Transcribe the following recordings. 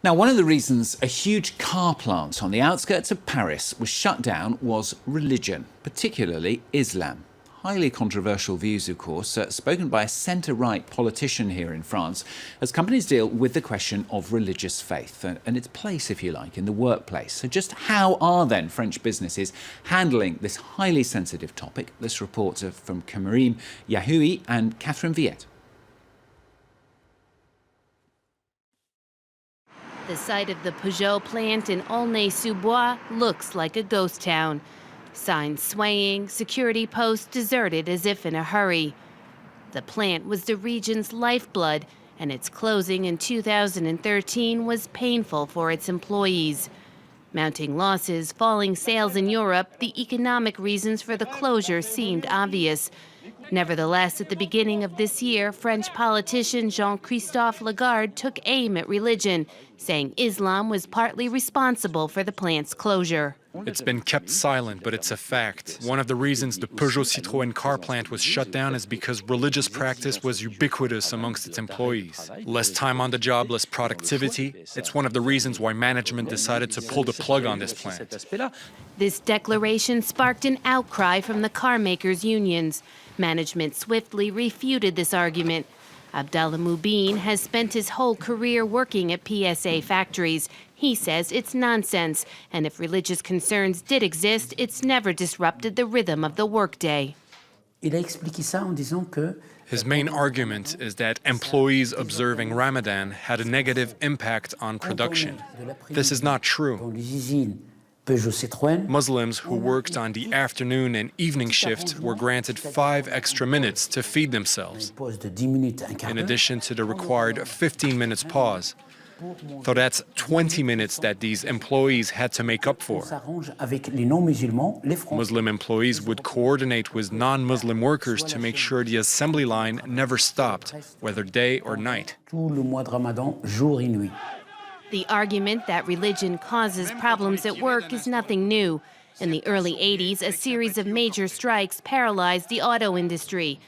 Now, one of the reasons a huge car plant on the outskirts of Paris was shut down was religion, particularly Islam. Highly controversial views, of course, spoken by a centre-right politician here in France, as companies deal with the question of religious faith and its place, if you like, in the workplace. So just how are then French businesses handling this highly sensitive topic? This report from Karim Yahoui and Catherine Viette. The site of the Peugeot plant in Aulnay-sous-Bois looks like a ghost town. Signs swaying, security posts deserted as if in a hurry. The plant was the region's lifeblood, and its closing in 2013 was painful for its employees. Mounting losses, falling sales in Europe, the economic reasons for the closure seemed obvious. Nevertheless, at the beginning of this year, French politician Jean-Christophe Lagarde took aim at religion, saying Islam was partly responsible for the plant's closure. It's been kept silent, but it's a fact. One of the reasons the Peugeot-CITROEN car plant was shut down is because religious practice was ubiquitous amongst its employees. Less time on the job, less productivity. It's one of the reasons why management decided to pull the plug on this plant. This declaration sparked an outcry from the car makers' unions. Management swiftly refuted this argument. ABDALLAH MOUBINE has spent his whole career working at PSA factories. He says it's nonsense, and if religious concerns did exist, it's never disrupted the rhythm of the workday. His main argument is that employees observing Ramadan had a negative impact on production. This is not true. Muslims who worked on the afternoon and evening shift were granted 5 extra minutes to feed themselves, in addition to the required 15 minutes pause. So that's 20 minutes that these employees had to make up for. Muslim employees would coordinate with non-Muslim workers to make sure the assembly line never stopped, whether day or night. The argument that religion causes problems at work is nothing new. In the early 80s, a series of major strikes paralyzed the auto industry.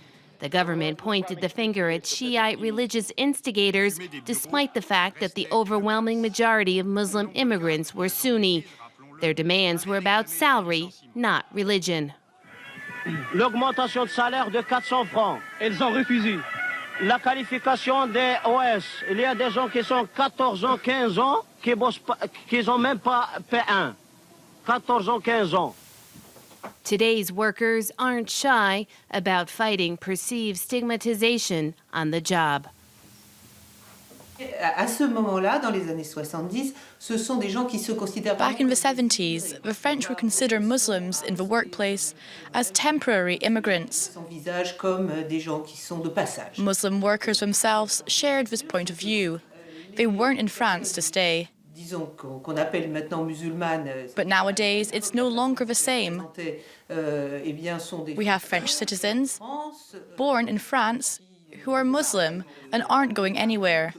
The government pointed the finger at Shiite religious instigators, despite the fact that the overwhelming majority of Muslim immigrants were Sunni. Their demands were about salary, not religion. L'augmentation de salaire de 400 francs. Elles ont refusé. La qualification des OS. Il y a des gens qui sont 14 ans, 15 ans, qui n'ont même pas P1. 14 ans, 15 ans. Today's workers aren't shy about fighting perceived stigmatization on the job. À ce moment-là, dans les années 70, ce sont des gens qui se considèrent... Back in the 70s, the French would consider Muslims in the workplace as temporary immigrants. comme des gens qui sont de passage. Muslim workers themselves shared this point of view. They weren't in France to stay. Disons qu'on appelle maintenant musulmanes. But nowadays, it's no longer the same. We have French citizens born in France who are Muslim and aren't going anywhere.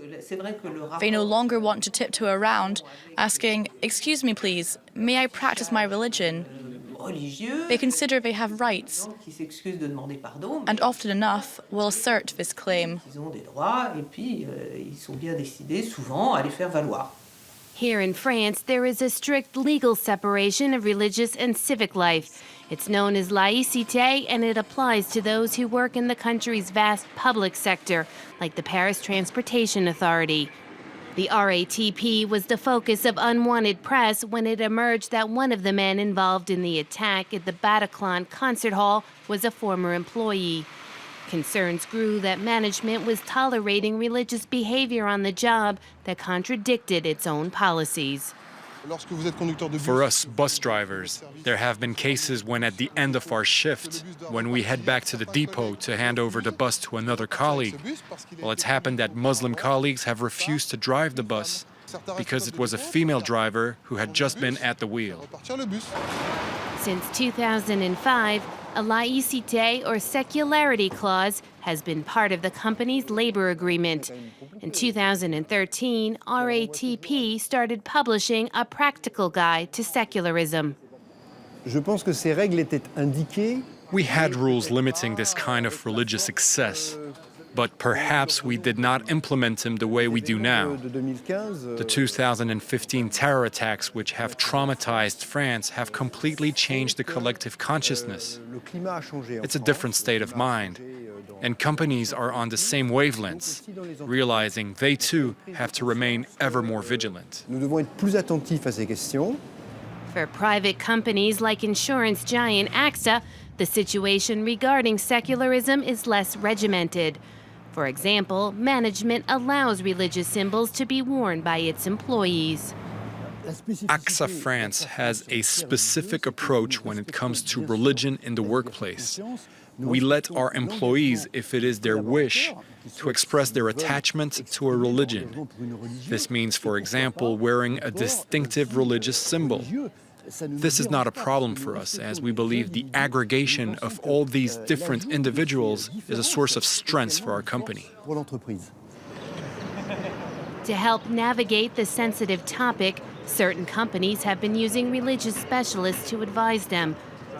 They no longer want to tiptoe around, asking, "Excuse me, please, may I practice my religion?" They consider they have rights, and often enough will assert this claim. Here in France, there is a strict legal separation of religious and civic life. It's known as laïcité, and it applies to those who work in the country's vast public sector, like the Paris Transportation Authority. The RATP was the focus of unwanted press when it emerged that one of the men involved in the attack at the Bataclan concert hall was a former employee. Concerns grew that management was tolerating religious behavior on the job that contradicted its own policies. For us bus drivers, there have been cases when at the end of our shift, when we head back to the depot to hand over the bus to another colleague, well, it's happened that Muslim colleagues have refused to drive the bus because it was a female driver who had just been at the wheel. Since 2005, a laïcité or secularity clause has been part of the company's labor agreement. In 2013, RATP started publishing a practical guide to secularism. We had rules limiting this kind of religious excess, But perhaps we did not implement them the way we do now. The 2015 terror attacks, which have traumatized France, have completely changed the collective consciousness. It's a different state of mind. And companies are on the same wavelengths, realizing they too have to remain ever more vigilant. For private companies like insurance giant AXA, the situation regarding secularism is less regimented. For example, management allows religious symbols to be worn by its employees. AXA France has a specific approach when it comes to religion in the workplace. We let our employees, if it is their wish, to express their attachment to a religion. This means, for example, wearing a distinctive religious symbol. This is not a problem for us, as we believe the aggregation of all these different individuals is a source of strength for our company. To help navigate the sensitive topic, certain companies have been using religious specialists to advise them.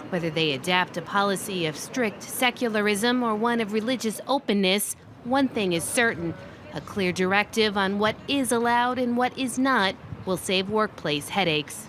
Whether they adapt a policy of strict secularism or one of religious openness, one thing is certain: a clear directive on what is allowed and what is not will save workplace headaches.